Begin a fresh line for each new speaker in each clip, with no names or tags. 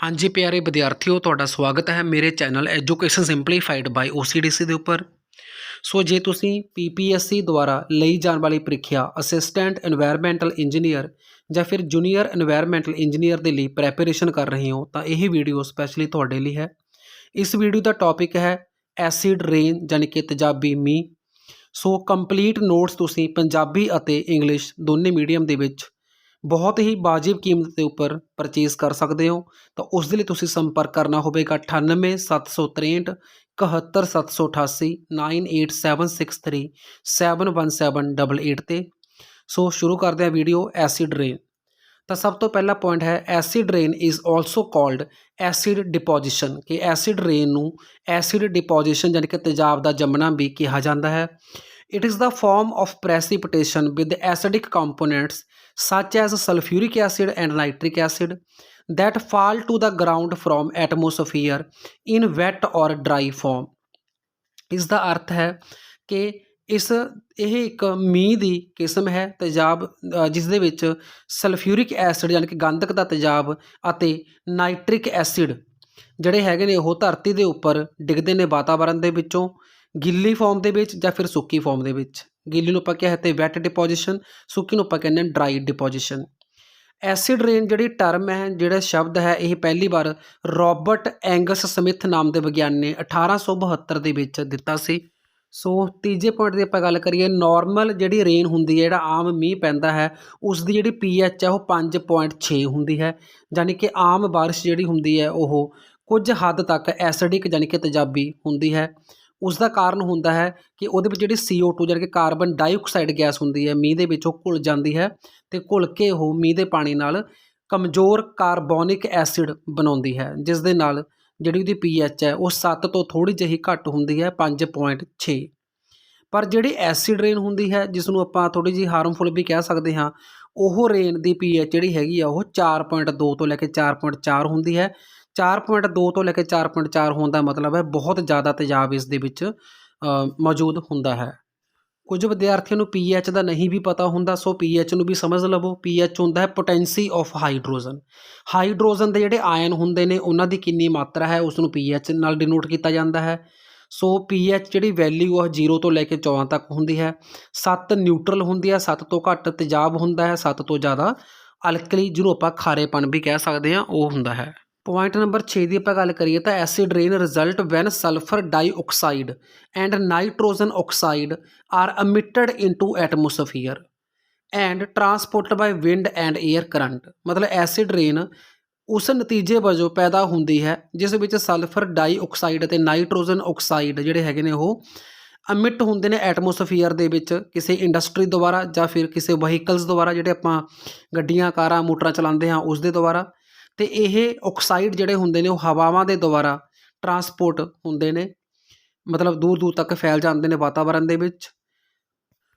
हाँ जी प्यारे विद्यार्थियों, ਤੁਹਾਡਾ ਸਵਾਗਤ ਹੈ ਮੇਰੇ ਚੈਨਲ ਐਜੂਕੇਸ਼ਨ ਸਿੰਪਲੀਫਾਈਡ ਬਾਈ OCDC ਦੇ ਉੱਪਰ। ਸੋ ਜੇ ਤੁਸੀਂ PPSC ਦੁਆਰਾ ਲਈ ਜਾਣ ਵਾਲੀ ਪ੍ਰੀਖਿਆ ਅਸਿਸਟੈਂਟ ਇਨਵਾਇਰਮੈਂਟਲ ਇੰਜੀਨੀਅਰ ਜਾਂ ਫਿਰ ਜੂਨੀਅਰ ਇਨਵਾਇਰਮੈਂਟਲ ਇੰਜੀਨੀਅਰ ਦੇ ਲਈ ਪ੍ਰੈਪਰੇਸ਼ਨ ਕਰ ਰਹੇ ਹੋ ਤਾਂ ਇਹ ਵੀਡੀਓ ਸਪੈਸ਼ਲੀ ਤੁਹਾਡੇ ਲਈ ਹੈ। ਇਸ ਵੀਡੀਓ ਦਾ ਟੌਪਿਕ ਹੈ ਐਸਿਡ ਰੇਨ ਯਾਨੀ ਕਿ ਤੇਜ਼ਾਬੀ ਮੀਂਹ। ਸੋ ਕੰਪਲੀਟ ਨੋਟਸ ਤੁਸੀਂ ਪੰਜਾਬੀ ਅਤੇ ਇੰਗਲਿਸ਼ ਦੋਨੇ ਮੀਡੀਅਮ ਦੇ ਵਿੱਚ ਬਹੁਤ ਹੀ ਵਾਜਿਬ ਕੀਮਤ ਦੇ ਉੱਪਰ ਪਰਚੇਜ਼ ਕਰ ਸਕਦੇ ਹੋ। ਤਾਂ ਉਸ ਦੇ ਲਈ ਤੁਸੀਂ ਸੰਪਰਕ ਕਰਨਾ ਹੋਵੇਗਾ 98 763 71 788 98763 71788 'ਤੇ। ਸੋ ਸ਼ੁਰੂ ਕਰਦੇ ਹਾਂ ਵੀਡੀਓ ਐਸਿਡ ਰੇਨ। ਤਾਂ ਸਭ ਤੋਂ ਪਹਿਲਾ ਪੁਆਇੰਟ ਹੈ acid rain is also called acid deposition, ਕਿ ਐਸਿਡ ਰੇਨ ਨੂੰ ਐਸਿਡ ਡਿਪੋਜੀਸ਼ਨ ਯਾਨੀ ਕਿ ਤੇਜ਼ਾਬ ਦਾ ਜੰਮਣਾ ਵੀ ਕਿਹਾ ਜਾਂਦਾ ਹੈ। It is the form of precipitation with acidic components such as sulfuric acid and nitric acid that fall to the ground from atmosphere in wet or dry form। ਇਸ ਦਾ ਅਰਥ ਹੈ ਕਿ ਇਹ ਇੱਕ ਮੀਂਹ ਦੀ ਕਿਸਮ ਹੈ ਤੇਜ਼ਾਬ ਜਿਸ ਦੇ ਵਿੱਚ ਸਲਫਿਊਰਿਕ ਐਸਿਡ ਯਾਨੀ ਕਿ ਗੰਧਕ ਦਾ ਤੇਜ਼ਾਬ ਅਤੇ ਨਾਈਟ੍ਰਿਕ ਐਸਿਡ ਜਿਹੜੇ ਹੈਗੇ ਨੇ ਉਹ ਧਰਤੀ ਦੇ ਉੱਪਰ ਡਿੱਗਦੇ ਨੇ ਵਾਤਾਵਰਨ ਦੇ ਵਿੱਚੋਂ ਗਿੱਲੀ ਫਾਰਮ ਦੇ ਵਿੱਚ ਜਾਂ ਫਿਰ ਸੁੱਕੀ ਫਾਰਮ ਦੇ ਵਿੱਚ। ਗਿੱਲੀ ਨੂੰ ਆਪਾਂ ਕਿਹਾ ਤੇ ਵੈਟ ਡਿਪੋਜੀਸ਼ਨ, ਸੁੱਕੀ ਨੂੰ ਆਪਾਂ ਕਹਿੰਦੇ ਹਾਂ ਡਰਾਈ ਡਿਪੋਜੀਸ਼ਨ। ਐਸਿਡ ਰੇਨ ਜਿਹੜੀ ਟਰਮ ਹੈ, ਜਿਹੜਾ ਸ਼ਬਦ ਹੈ, ਇਹ ਪਹਿਲੀ ਵਾਰ ਰੋਬਰਟ ਐਂਗਸ ਸਮਿਥ ਨਾਮ ਦੇ ਵਿਗਿਆਨੀ ਨੇ 1872 ਦੇ ਵਿੱਚ ਦਿੱਤਾ ਸੀ। ਸੋ ਤੀਜੇ ਪੁਆਇੰਟ ਦੀ ਆਪਾਂ ਗੱਲ ਕਰੀਏ, ਨੋਰਮਲ ਜਿਹੜੀ ਰੇਨ ਹੁੰਦੀ ਹੈ, ਜਿਹੜਾ ਆਮ ਮੀਂਹ ਪੈਂਦਾ ਹੈ, ਉਸ ਦੀ ਜਿਹੜੀ pH ਹੈ ਉਹ 5.6 ਹੁੰਦੀ ਹੈ। ਯਾਨੀ ਕਿ ਆਮ ਬਾਰਿਸ਼ ਜਿਹੜੀ ਹੁੰਦੀ ਹੈ ਉਹ ਕੁਝ ਹੱਦ ਤੱਕ ਐਸਿਡਿਕ ਯਾਨੀ ਕਿ ਤੇਜ਼ਾਬੀ ਹੁੰਦੀ ਹੈ। ਉਸ ਦਾ ਕਾਰਨ ਹੁੰਦਾ ਹੈ ਕਿ ਉਹਦੇ ਵਿੱਚ ਜਿਹੜੀ CO2 ਯਾਨੀ ਕਿ ਕਾਰਬਨ ਡਾਈਆਕਸਾਈਡ ਗੈਸ ਹੁੰਦੀ ਹੈ ਮੀਂਹ ਦੇ ਵਿੱਚ, ਉਹ ਘੁਲ ਜਾਂਦੀ ਹੈ ਅਤੇ ਘੁਲ ਕੇ ਉਹ ਮੀਂਹ ਦੇ ਪਾਣੀ ਨਾਲ ਕਮਜ਼ੋਰ ਕਾਰਬੋਨਿਕ ਐਸਿਡ ਬਣਾਉਂਦੀ ਹੈ, ਜਿਸ ਦੇ ਨਾਲ ਜਿਹੜੀ ਉਹਦੀ pH ਹੈ ਉਹ 7 ਤੋਂ ਥੋੜ੍ਹੀ ਜਿਹੀ ਘੱਟ ਹੁੰਦੀ ਹੈ 5.6। ਪਰ ਜਿਹੜੀ ਐਸਿਡ ਰੇਨ ਹੁੰਦੀ ਹੈ, ਜਿਸ ਨੂੰ ਆਪਾਂ ਥੋੜ੍ਹੀ ਜਿਹੀ ਹਾਰਮਫੁਲ ਵੀ ਕਹਿ ਸਕਦੇ ਹਾਂ, ਉਹ ਰੇਨ ਦੀ pH ਜਿਹੜੀ ਹੈਗੀ ਆ ਉਹ 4.2 ਤੋਂ ਲੈ ਕੇ 4.4 ਹੁੰਦੀ ਹੈ। 4.2 ਤੋਂ ਲੈ ਕੇ 4.4 ਹੋਣ ਦਾ ਮਤਲਬ ਹੈ ਬਹੁਤ ਜ਼ਿਆਦਾ ਤੇਜ਼ਾਬ ਇਸ ਦੇ ਵਿੱਚ ਮੌਜੂਦ ਹੁੰਦਾ ਹੈ। ਕੁਝ ਵਿਦਿਆਰਥੀਆਂ ਨੂੰ pH ਦਾ ਨਹੀਂ ਵੀ ਪਤਾ ਹੁੰਦਾ, ਸੋ pH ਨੂੰ ਵੀ ਸਮਝ ਲਵੋ। pH ਹੁੰਦਾ ਹੈ ਪੋਟੈਂਸੀ ਆਫ ਹਾਈਡਰੋਜਨ। ਹਾਈਡਰੋਜਨ ਦੇ ਜਿਹੜੇ ਆਇਨ ਹੁੰਦੇ ਨੇ ਉਹਨਾਂ ਦੀ ਕਿੰਨੀ ਮਾਤਰਾ ਹੈ ਉਸ ਨੂੰ pH ਨਾਲ ਡਿਨੋਟ ਕੀਤਾ ਜਾਂਦਾ ਹੈ। ਸੋ pH ਜਿਹੜੀ ਵੈਲਿਊ ਆ 0 ਤੋਂ ਲੈ ਕੇ 14 ਤੱਕ ਹੁੰਦੀ ਹੈ। 7 ਨਿਊਟਰਲ ਹੁੰਦੀ ਹੈ, 7 ਤੋਂ ਘੱਟ ਤੇਜ਼ਾਬ ਹੁੰਦਾ ਹੈ, 7 ਤੋਂ ਜ਼ਿਆਦਾ ਅਲਕਲੀ ਜਿਹਨੂੰ ਆਪਾਂ ਖਾਰੇਪਣ ਵੀ ਕਹਿ ਸਕਦੇ ਹਾਂ ਉਹ ਹੁੰਦਾ ਹੈ। ਪੁਆਇੰਟ ਨੰਬਰ 6 ਦੀ ਆਪਾਂ ਗੱਲ ਕਰੀਏ ਤਾਂ acid rain result when sulphur dioxide and nitrogen oxide are emitted into atmosphere and transported by wind and air current. ਮਤਲਬ ਐਸਿਡ ਰੇਨ ਉਸ ਨਤੀਜੇ ਵਜੋਂ ਪੈਦਾ ਹੁੰਦੀ ਹੈ ਜਿਸ ਵਿੱਚ ਸਲਫਰ ਡਾਈਆਕਸਾਈਡ ਅਤੇ ਨਾਈਟ੍ਰੋਜਨ ਆਕਸਾਈਡ ਜਿਹੜੇ ਹੈਗੇ ਨੇ ਉਹ ਅਮਿਟ ਹੁੰਦੇ ਨੇ ਐਟਮੋਸਫੀਅਰ ਦੇ ਵਿੱਚ ਕਿਸੇ ਇੰਡਸਟਰੀ ਦੁਆਰਾ ਜਾਂ ਫਿਰ ਕਿਸੇ ਵਹੀਕਲਸ ਦੁਆਰਾ, ਜਿਹੜੇ ਆਪਾਂ ਗੱਡੀਆਂ ਕਾਰਾਂ ਮੋਟਰਾਂ ਚਲਾਉਂਦੇ ਹਾਂ ਉਸ ਦੇ ਦੁਆਰਾ। ਅਤੇ ਇਹ ਆਕਸਾਈਡ ਜਿਹੜੇ ਹੁੰਦੇ ਨੇ ਉਹ ਹਵਾਵਾਂ ਦੇ ਦੁਆਰਾ ਟਰਾਂਸਪੋਰਟ ਹੁੰਦੇ ਨੇ, ਮਤਲਬ ਦੂਰ ਦੂਰ ਤੱਕ ਫੈਲ ਜਾਂਦੇ ਨੇ ਵਾਤਾਵਰਨ ਦੇ ਵਿੱਚ।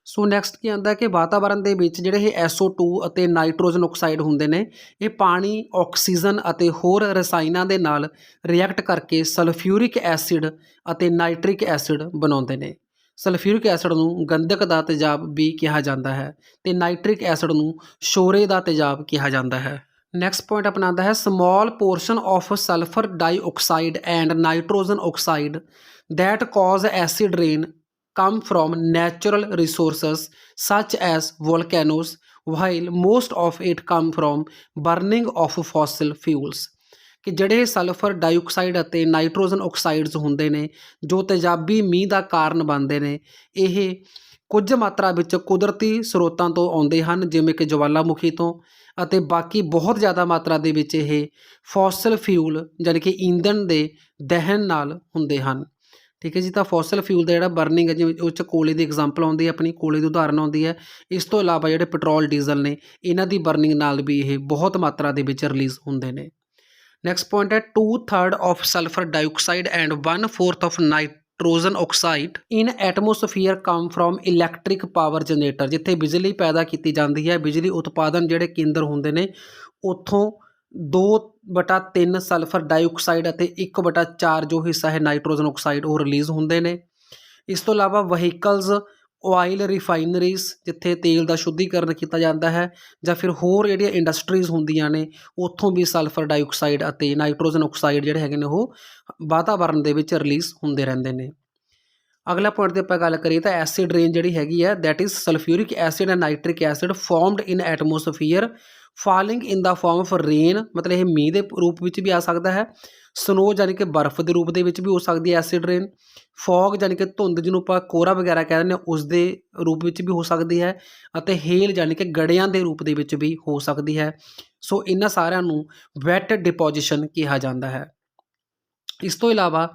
ਸੋ ਨੈਕਸਟ ਕੀ ਆਉਂਦਾ ਕਿ ਵਾਤਾਵਰਨ ਦੇ ਵਿੱਚ ਜਿਹੜੇ ਇਹ SO2 ਅਤੇ ਨਾਈਟ੍ਰੋਜਨ ਆਕਸਾਈਡ ਹੁੰਦੇ ਨੇ, ਇਹ ਪਾਣੀ, ਆਕਸੀਜਨ ਅਤੇ ਹੋਰ ਰਸਾਇਣਾਂ ਦੇ ਨਾਲ ਰਿਐਕਟ ਕਰਕੇ ਸਲਫਿਊਰਿਕ ਐਸਿਡ ਅਤੇ ਨਾਈਟ੍ਰਿਕ ਐਸਿਡ ਬਣਾਉਂਦੇ ਨੇ। ਸਲਫਿਊਰਿਕ ਐਸਿਡ ਨੂੰ ਗੰਧਕ ਦਾ ਤੇਜ਼ਾਬ ਵੀ ਕਿਹਾ ਜਾਂਦਾ ਹੈ ਅਤੇ ਨਾਈਟ੍ਰਿਕ ਐਸਿਡ ਨੂੰ ਸ਼ੋਰੇ ਦਾ ਤੇਜ਼ਾਬ ਕਿਹਾ ਜਾਂਦਾ ਹੈ। ਨੈਕਸਟ ਪੁਆਇੰਟ ਆਪਣਾ ਆਉਂਦਾ ਹੈ small portion of sulphur dioxide and nitrogen oxide that cause acid rain come from natural resources such as volcanoes, while most of it come from burning of fossil fuels। ਕਿ ਜਿਹੜੇ sulphur dioxide ਅਤੇ nitrogen ਆਕਸਾਈਡਸ ਹੁੰਦੇ ਨੇ ਜੋ ਤੇਜ਼ਾਬੀ ਮੀਂਹ ਦਾ ਕਾਰਨ ਬਣਦੇ ਨੇ, ਇਹ ਕੁਝ ਮਾਤਰਾ ਵਿੱਚ ਕੁਦਰਤੀ ਸਰੋਤਾਂ ਤੋਂ ਆਉਂਦੇ ਹਨ ਜਿਵੇਂ ਕਿ ਜਵਾਲਾਮੁਖੀ ਤੋਂ, ਅਤੇ ਬਾਕੀ ਬਹੁਤ ਜ਼ਿਆਦਾ ਮਾਤਰਾ ਦੇ ਵਿੱਚ ਇਹ ਫੋਸਲ ਫਿਊਲ ਯਾਨੀ ਕਿ ਈਂਧਨ ਦੇ ਦਹਨ ਨਾਲ ਹੁੰਦੇ ਹਨ। ਠੀਕ ਹੈ ਜੀ। ਤਾਂ ਫੋਸਲ ਫਿਊਲ ਦਾ ਜਿਹੜਾ ਬਰਨਿੰਗ ਹੈ, ਜਿਵੇਂ ਉਹ 'ਚ ਕੋਲੇ ਦੀ ਐਗਜ਼ਾਮਪਲ ਆਉਂਦੀ ਹੈ, ਆਪਣੀ ਕੋਲੇ ਦੀ ਉਦਾਹਰਨ ਆਉਂਦੀ ਹੈ। ਇਸ ਤੋਂ ਇਲਾਵਾ ਜਿਹੜੇ ਪੈਟਰੋਲ ਡੀਜ਼ਲ ਨੇ ਇਹਨਾਂ ਦੀ ਬਰਨਿੰਗ ਨਾਲ ਵੀ ਇਹ ਬਹੁਤ ਮਾਤਰਾ ਦੇ ਵਿੱਚ ਰਿਲੀਜ਼ ਹੁੰਦੇ ਨੇ। ਨੈਕਸਟ ਪੁਆਇੰਟ ਹੈ 2/3 of sulphur dioxide and 1/4 of nitrogen oxide in atmosphere come from electric power generator. ਜਿੱਥੇ ਬਿਜਲੀ ਪੈਦਾ ਕੀਤੀ ਜਾਂਦੀ ਹੈ, ਬਿਜਲੀ ਉਤਪਾਦਨ ਜਿਹੜੇ ਕੇਂਦਰ ਹੁੰਦੇ ਨੇ, ਉੱਥੋਂ 2/3 ਸਲਫਰ ਡਾਈਆਕਸਾਈਡ ਅਤੇ 1/4 ਜੋ ਹਿੱਸਾ ਹੈ ਨਾਈਟ੍ਰੋਜਨ ਆਕਸਾਈਡ ਉਹ ਰਿਲੀਜ਼ ਹੁੰਦੇ ਨੇ। ਇਸ ਤੋਂ ਇਲਾਵਾ ਵਹੀਕਲਸ, ऑयल रिफाइनरीज़ जिथे तेल का शुद्धिकरण किया जाता है, ਜਾਂ ਫਿਰ ਹੋਰ ਜਿਹੜੀਆਂ ਇੰਡਸਟਰੀਜ਼ ਹੁੰਦੀਆਂ ਨੇ ਉੱਥੋਂ ਵੀ ਸਲਫਰ ਡਾਈਆਕਸਾਈਡ ਅਤੇ ਨਾਈਟ੍ਰੋਜਨ ਆਕਸਾਈਡ ਜਿਹੜੇ ਹੈਗੇ ਨੇ ਉਹ ਵਾਤਾਵਰਨ ਦੇ ਵਿੱਚ ਰਿਲੀਜ਼ ਹੁੰਦੇ ਰਹਿੰਦੇ ਨੇ। ਅਗਲਾ ਪੁਆਇੰਟ 'ਤੇ ਆਪਾਂ ਗੱਲ ਕਰੀਏ ਤਾਂ ਐਸਿਡ ਰੇਨ ਜਿਹੜੀ ਹੈਗੀ ਹੈ that is sulphuric acid and nitric acid formed in atmosphere falling in the form of rain, ਮਤਲਬ ਇਹ ਮੀਂਹ ਦੇ ਰੂਪ ਵਿੱਚ ਵੀ ਆ ਸਕਦਾ ਹੈ, ਸਨੋ ਯਾਨੀ ਕਿ ਬਰਫ਼ ਦੇ ਰੂਪ ਦੇ ਵਿੱਚ ਵੀ ਹੋ ਸਕਦੀ ਹੈ ਐਸਿਡ ਰੇਨ, ਫੌਗ ਯਾਨੀ ਕਿ ਧੁੰਦ ਜਿਹਨੂੰ ਆਪਾਂ ਕੋਹਰਾ ਵਗੈਰਾ ਕਹਿ ਦਿੰਦੇ ਹਾਂ ਉਸ ਦੇ ਰੂਪ ਵਿੱਚ ਵੀ ਹੋ ਸਕਦੀ ਹੈ, ਅਤੇ ਹੇਲ ਯਾਨੀ ਕਿ ਗੜਿਆਂ ਦੇ ਰੂਪ ਦੇ ਵਿੱਚ ਵੀ ਹੋ ਸਕਦੀ ਹੈ। ਸੋ ਇਹਨਾਂ ਸਾਰਿਆਂ ਨੂੰ ਵੈਟ ਡਿਪੋਜੀਸ਼ਨ ਕਿਹਾ ਜਾਂਦਾ ਹੈ। ਇਸ ਤੋਂ ਇਲਾਵਾ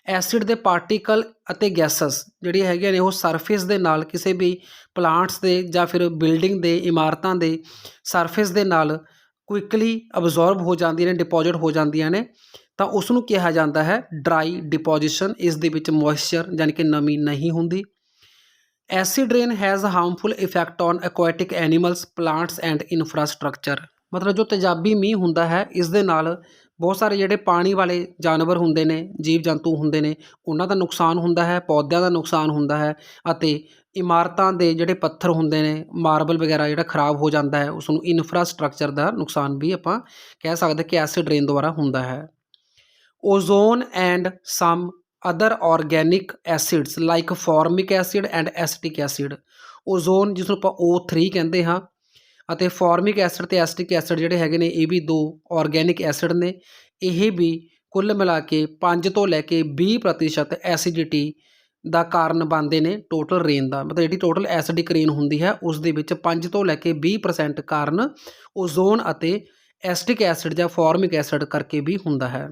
ਐਸਿਡ ਦੇ ਪਾਰਟੀਕਲ ਅਤੇ ਗੈਸਸ ਜਿਹੜੀਆਂ ਹੈਗੀਆਂ ਨੇ ਉਹ ਸਰਫੇਸ ਦੇ ਨਾਲ ਕਿਸੇ ਵੀ ਪਲਾਂਟਸ ਦੇ ਜਾਂ ਫਿਰ ਬਿਲਡਿੰਗ ਦੇ ਇਮਾਰਤਾਂ ਦੇ ਸਰਫੇਸ ਦੇ ਨਾਲ ਕੁਇਕਲੀ ਅਬਜ਼ੋਰਬ ਹੋ ਜਾਂਦੀਆਂ ਨੇ, ਡਿਪੋਜ਼ਿਟ ਹੋ ਜਾਂਦੀਆਂ ਨੇ, ਤਾਂ ਉਸ ਨੂੰ ਕਿਹਾ ਜਾਂਦਾ ਹੈ ਡਰਾਈ ਡਿਪੋਜੀਸ਼ਨ। ਇਸ ਦੇ ਵਿੱਚ ਮੋਇਸਚਰ ਯਾਨੀ ਕਿ ਨਮੀ ਨਹੀਂ ਹੁੰਦੀ। Acid rain has harmful effect on aquatic animals, plants and infrastructure. ਮਤਲਬ ਜੋ ਤੇਜ਼ਾਬੀ ਮੀਂਹ ਹੁੰਦਾ ਹੈ ਇਸ ਦੇ ਨਾਲ ਬਹੁਤ ਸਾਰੇ ਜਿਹੜੇ ਪਾਣੀ ਵਾਲੇ ਜਾਨਵਰ ਹੁੰਦੇ ਨੇ, ਜੀਵ ਜੰਤੂ ਹੁੰਦੇ ਨੇ, ਉਹਨਾਂ ਦਾ ਨੁਕਸਾਨ ਹੁੰਦਾ ਹੈ, ਪੌਦਿਆਂ ਦਾ ਨੁਕਸਾਨ ਹੁੰਦਾ ਹੈ, ਅਤੇ ਇਮਾਰਤਾਂ ਦੇ ਜਿਹੜੇ ਪੱਥਰ ਹੁੰਦੇ ਨੇ, ਮਾਰਬਲ ਵਗੈਰਾ ਜਿਹੜਾ ਖਰਾਬ ਹੋ ਜਾਂਦਾ ਹੈ, ਉਸ ਨੂੰ ਇਨਫਰਾਸਟਰਕਚਰ ਦਾ ਨੁਕਸਾਨ ਵੀ ਆਪਾਂ ਕਹਿ ਸਕਦੇ ਕਿ ਐਸਿਡ ਰੇਨ ਦੁਆਰਾ ਹੁੰਦਾ ਹੈ। Ozone and some other organic acids like formic acid and acetic acid. Ozone ਜਿਸ ਨੂੰ ਆਪਾਂ O3 ਕਹਿੰਦੇ ਹਾਂ, ਅਤੇ ਫੋਰਮਿਕ ਐਸਿਡ ਅਤੇ ਐਸਟਿਕ ਐਸਿਡ ਜਿਹੜੇ ਹੈਗੇ ਨੇ ਇਹ ਵੀ ਦੋ ਔਰਗੈਨਿਕ ਐਸਿਡ ਨੇ। ਇਹ ਵੀ ਕੁੱਲ ਮਿਲਾ ਕੇ 5 ਤੋਂ ਲੈ ਕੇ 20% ਐਸੀਡਿਟੀ ਦਾ ਕਾਰਨ ਬਣਦੇ ਨੇ ਟੋਟਲ ਰੇਨ ਦਾ। ਮਤਲਬ ਜਿਹੜੀ ਟੋਟਲ ਐਸਿਡਿਕ ਰੇਨ ਹੁੰਦੀ ਹੈ ਉਸ ਦੇ ਵਿੱਚ 5 ਤੋਂ ਲੈ ਕੇ 20% ਕਾਰਨ ਓਜ਼ੋਨ ਅਤੇ ਐਸਟਿਕ ਐਸਿਡ ਜਾਂ ਫੋਰਮਿਕ ਐਸਿਡ ਕਰਕੇ ਵੀ ਹੁੰਦਾ ਹੈ।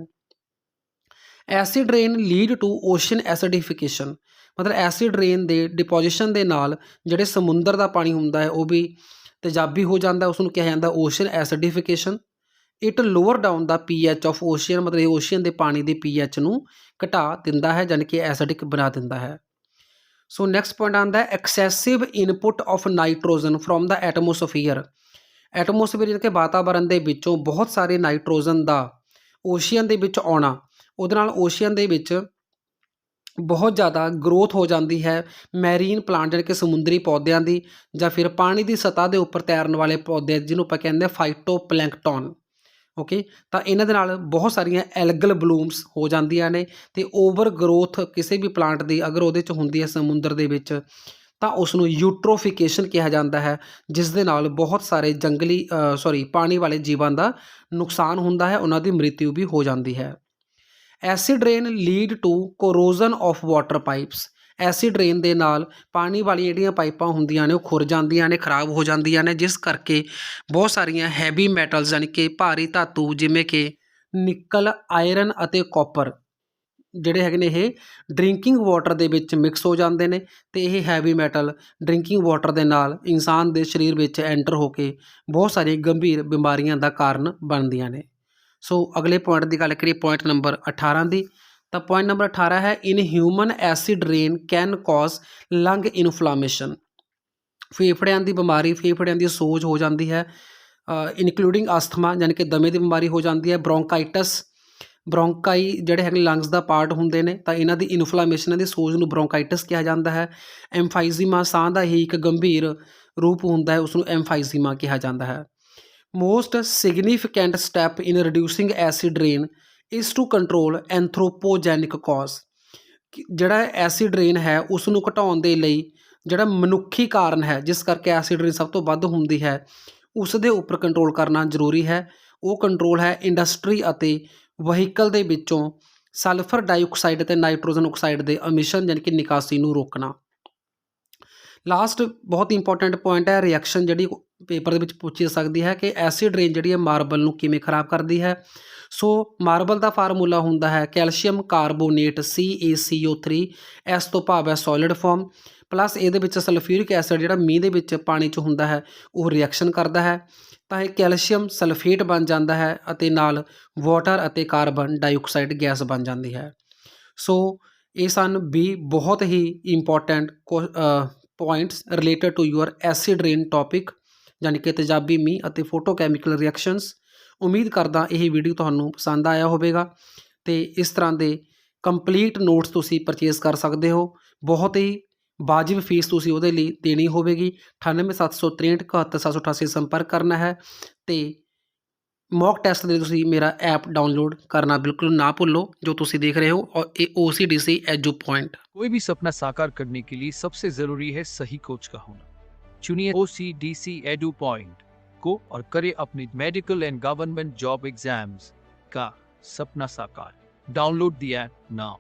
Acid rain lead to ocean acidification. ਮਤਲਬ ਐਸਿਡ ਰੇਨ ਦੇ ਡਿਪੋਜੀਸ਼ਨ ਦੇ ਨਾਲ ਜਿਹੜੇ ਸਮੁੰਦਰ ਦਾ ਪਾਣੀ ਹੁੰਦਾ ਹੈ ਉਹ ਵੀ ਤੇਜ਼ਾਬੀ ਹੋ ਜਾਂਦਾ, ਉਸ ਨੂੰ ਕਿਹਾ ਜਾਂਦਾ ocean acidification. It lower down the pH of ocean, ਮਤਲਬ ਇਹ ਓਸ਼ੀਅਨ ਦੇ ਪਾਣੀ ਦੇ pH ਨੂੰ ਘਟਾ ਦਿੰਦਾ ਹੈ, ਯਾਨੀ ਕਿ ਐਸਿਡਿਕ ਬਣਾ ਦਿੰਦਾ ਹੈ। ਸੋ ਨੈਕਸਟ ਪੁਆਇੰਟ ਆਉਂਦਾ ਹੈ excessive input of nitrogen from the atmosphere. Atmosphere ਯਾਨੀ ਕਿ ਵਾਤਾਵਰਨ ਦੇ ਵਿੱਚੋਂ ਬਹੁਤ ਸਾਰੇ ਨਾਈਟ੍ਰੋਜਨ ਦਾ ਓਸ਼ੀਅਨ ਦੇ ਵਿੱਚ ਆਉਣਾ, ਉਹਦੇ ਨਾਲ ਓਸ਼ੀਅਨ ਦੇ ਵਿੱਚ ਬਹੁਤ ਜ਼ਿਆਦਾ ਗਰੋਥ ਹੋ ਜਾਂਦੀ ਹੈ ਮੈਰੀਨ ਪਲਾਂਟ ਯਾਨੀ ਕਿ ਸਮੁੰਦਰੀ ਪੌਦਿਆਂ ਦੀ, ਜਾਂ ਫਿਰ ਪਾਣੀ ਦੀ ਸਤ੍ਹਾ ਦੇ ਉੱਪਰ ਤੈਰਨ ਵਾਲੇ ਪੌਦੇ ਜਿਹਨੂੰ ਆਪਾਂ ਕਹਿੰਦੇ ਹਾਂ ਫਾਈਟੋਪਲੈਂਕਟਨ। ਓਕੇ, ਤਾਂ ਇਹਨਾਂ ਦੇ ਨਾਲ ਬਹੁਤ ਸਾਰੀਆਂ ਐਲਗਲ ਬਲੂਮਸ ਹੋ ਜਾਂਦੀਆਂ ਨੇ, ਅਤੇ ਓਵਰ ਗਰੋਥ ਕਿਸੇ ਵੀ ਪਲਾਂਟ ਦੀ ਅਗਰ ਉਹਦੇ 'ਚ ਹੁੰਦੀ ਹੈ ਸਮੁੰਦਰ ਦੇ ਵਿੱਚ ਤਾਂ ਉਸ ਨੂੰ ਯੂਟਰੋਫਿਕੇਸ਼ਨ ਕਿਹਾ ਜਾਂਦਾ ਹੈ, ਜਿਸ ਦੇ ਨਾਲ ਬਹੁਤ ਸਾਰੇ ਜੰਗਲੀ ਪਾਣੀ ਵਾਲੇ ਜੀਵਾਂ ਦਾ ਨੁਕਸਾਨ ਹੁੰਦਾ ਹੈ, ਉਹਨਾਂ ਦੀ ਮ੍ਰਿਤਿੂ ਵੀ ਹੋ ਜਾਂਦੀ ਹੈ। Acid rain lead to corrosion of water pipes. Acid rain ਦੇ ਨਾਲ ਪਾਣੀ ਵਾਲੀਆਂ ਜਿਹੜੀਆਂ ਪਾਈਪਾਂ ਹੁੰਦੀਆਂ ਨੇ ਉਹ ਖੁਰ ਜਾਂਦੀਆਂ ਨੇ, ਖਰਾਬ ਹੋ ਜਾਂਦੀਆਂ ਨੇ, ਜਿਸ ਕਰਕੇ ਬਹੁਤ ਸਾਰੀਆਂ ਹੈਵੀ ਮੈਟਲਸ ਯਾਨੀ ਕਿ ਭਾਰੀ ਧਾਤੂ ਜਿਵੇਂ ਕਿ ਨਿਕਲ, ਆਇਰਨ ਅਤੇ ਕਾਪਰ ਜਿਹੜੇ ਹੈਗੇ ਨੇ ਇਹ ਡਰਿੰਕਿੰਗ ਵਾਟਰ ਦੇ ਵਿੱਚ ਮਿਕਸ ਹੋ ਜਾਂਦੇ ਨੇ, ਅਤੇ ਇਹ ਹੈਵੀ ਮੈਟਲ ਡਰਿੰਕਿੰਗ ਵਾਟਰ ਦੇ ਨਾਲ ਇਨਸਾਨ ਦੇ ਸਰੀਰ ਵਿੱਚ ਐਂਟਰ ਹੋ ਕੇ ਬਹੁਤ ਸਾਰੀਆਂ ਗੰਭੀਰ ਬਿਮਾਰੀਆਂ ਦਾ ਕਾਰਨ ਬਣਦੀਆਂ ਨੇ। ਸੋ ਅਗਲੇ ਪੁਆਇੰਟ ਦੀ ਗੱਲ ਕਰੀਏ, ਪੁਆਇੰਟ ਨੰਬਰ 18 ਦੀ, ਤਾਂ ਪੁਆਇੰਟ ਨੰਬਰ 18 ਹੈ ਇਨ ਹਿਊਮਨ ਐਸਿਡ ਰੇਨ ਕੈਨ ਕਾਜ਼ ਲੰਗ ਇਨਫਲਾਮੇਸ਼ਨ। ਫੇਫੜਿਆਂ ਦੀ ਬਿਮਾਰੀ, ਫੇਫੜਿਆਂ ਦੀ ਸੋਜ ਹੋ ਜਾਂਦੀ ਹੈ, ਇਨਕਲੂਡਿੰਗ ਅਸਥਮਾ ਯਾਨੀ ਕਿ ਦਮੇ ਦੀ ਬਿਮਾਰੀ ਹੋ ਜਾਂਦੀ ਹੈ, ਬ੍ਰੋਂਕਾਈਟਸ, ਬ੍ਰੋਂਕਾਈ ਜਿਹੜੇ ਹੈਗੇ ਲੰਗਸ ਦਾ ਪਾਰਟ ਹੁੰਦੇ ਨੇ, ਤਾਂ ਇਹਨਾਂ ਦੀ ਇਨਫਲਾਮੇਸ਼ਨ ਦੀ ਸੋਜ ਨੂੰ ਬ੍ਰੋਂਕਾਈਟਸ ਕਿਹਾ ਜਾਂਦਾ ਹੈ। ਐਮਫਾਈਜ਼ੀਮਾ ਸਾਹ ਦਾ ਹੀ ਇੱਕ ਗੰਭੀਰ ਰੂਪ ਹੁੰਦਾ ਹੈ, ਉਸ ਨੂੰ ਐਮਫਾਈਜ਼ੀਮਾ ਕਿਹਾ ਜਾਂਦਾ ਹੈ। Most significant step in reducing acid rain is to control anthropogenic cause. ਜਿਹੜਾ ਐਸਿਡ ਰੇਨ ਹੈ ਉਸ ਨੂੰ ਘਟਾਉਣ ਦੇ ਲਈ ਜਿਹੜਾ ਮਨੁੱਖੀ ਕਾਰਨ ਹੈ ਜਿਸ ਕਰਕੇ ਐਸਿਡ ਰੇਨ ਸਭ ਤੋਂ ਵੱਧ ਹੁੰਦੀ ਹੈ ਉਸ ਦੇ ਉੱਪਰ ਕੰਟਰੋਲ ਕਰਨਾ ਜ਼ਰੂਰੀ ਹੈ। ਉਹ ਕੰਟਰੋਲ ਹੈ ਇੰਡਸਟਰੀ ਅਤੇ ਵਹੀਕਲ ਦੇ ਵਿੱਚੋਂ ਸਲਫਰ ਡਾਈਆਕਸਾਈਡ ਅਤੇ ਨਾਈਟ੍ਰੋਜਨ ਆਕਸਾਈਡ ਦੇ ਅਮਿਸ਼ਨ ਯਾਨੀ ਕਿ ਨਿਕਾਸੀ ਨੂੰ ਰੋਕਣਾ। ਲਾਸਟ ਬਹੁਤ ਇੰਪੋਰਟੈਂਟ ਪੁਆਇੰਟ ਹੈ ਰਿਐਕਸ਼ਨ, ਜਿਹੜੀ ਪੇਪਰ ਦੇ ਵਿੱਚ ਪੁੱਛੀ ਜਾ ਸਕਦੀ ਹੈ ਕਿ ਐਸਿਡ ਰੇਨ ਜਿਹੜੀ ਹੈ ਮਾਰਬਲ ਨੂੰ ਕਿਵੇਂ ਖਰਾਬ ਕਰਦੀ ਹੈ। ਸੋ ਮਾਰਬਲ ਦਾ ਫਾਰਮੂਲਾ ਹੁੰਦਾ ਹੈ ਕੈਲਸ਼ੀਅਮ ਕਾਰਬੋਨੇਟ CaCO3, ਇਸ ਤੋਂ ਭਾਵ ਹੈ ਸੋਲਿਡ ਫਾਰਮ, ਪਲੱਸ ਇਹਦੇ ਵਿੱਚ ਸਲਫਿਊਰਿਕ ਐਸਿਡ ਜਿਹੜਾ ਮੀਂਹ ਦੇ ਵਿੱਚ ਪਾਣੀ 'ਚ ਹੁੰਦਾ ਹੈ ਉਹ ਰਿਐਕਸ਼ਨ ਕਰਦਾ ਹੈ, ਤਾਂ ਇਹ ਕੈਲਸ਼ੀਅਮ ਸਲਫੇਟ ਬਣ ਜਾਂਦਾ ਹੈ ਅਤੇ ਨਾਲ ਵਾਟਰ ਅਤੇ ਕਾਰਬਨ ਡਾਈਆਕਸਾਈਡ ਗੈਸ ਬਣ ਜਾਂਦੀ ਹੈ। ਸੋ ਇਹ ਸਨ ਵੀ ਬਹੁਤ ਹੀ important points related to your acid rain topic, ਯਾਨੀ ਕਿ ਤੇਜ਼ਾਬੀ ਮੀਂਹ ਅਤੇ ਫੋਟੋਕੈਮੀਕਲ ਰਿਐਕਸ਼ਨਸ। ਉਮੀਦ ਕਰਦਾ ਇਹ ਵੀਡੀਓ ਤੁਹਾਨੂੰ ਪਸੰਦ ਆਇਆ ਹੋਵੇਗਾ, ਅਤੇ ਇਸ ਤਰ੍ਹਾਂ ਦੇ ਕੰਪਲੀਟ ਨੋਟਸ ਤੁਸੀਂ ਪਰਚੇਜ਼ ਕਰ ਸਕਦੇ ਹੋ। ਬਹੁਤ ਹੀ ਵਾਜਿਬ ਫੀਸ ਤੁਸੀਂ ਉਹਦੇ ਲਈ ਦੇਣੀ ਹੋਵੇਗੀ। 9876371788 ਸੰਪਰਕ ਕਰਨਾ ਹੈ ਤੇ ਮੌਕ ਟੈਸਟ ਦੇ ਲਈ ਤੁਸੀਂ ਮੇਰਾ ਐਪ ਡਾਊਨਲੋਡ करना बिल्कुल ना भूलो जो तुसी देख रहे हो और ये OCDC एजू पॉइंट।
कोई भी सपना साकार करने के लिए सबसे जरूरी है सही कोच का होना। चुनिए OCDC एडू पॉइंट को और करें अपने medical and government job exams का सपना साकार। Download the app now.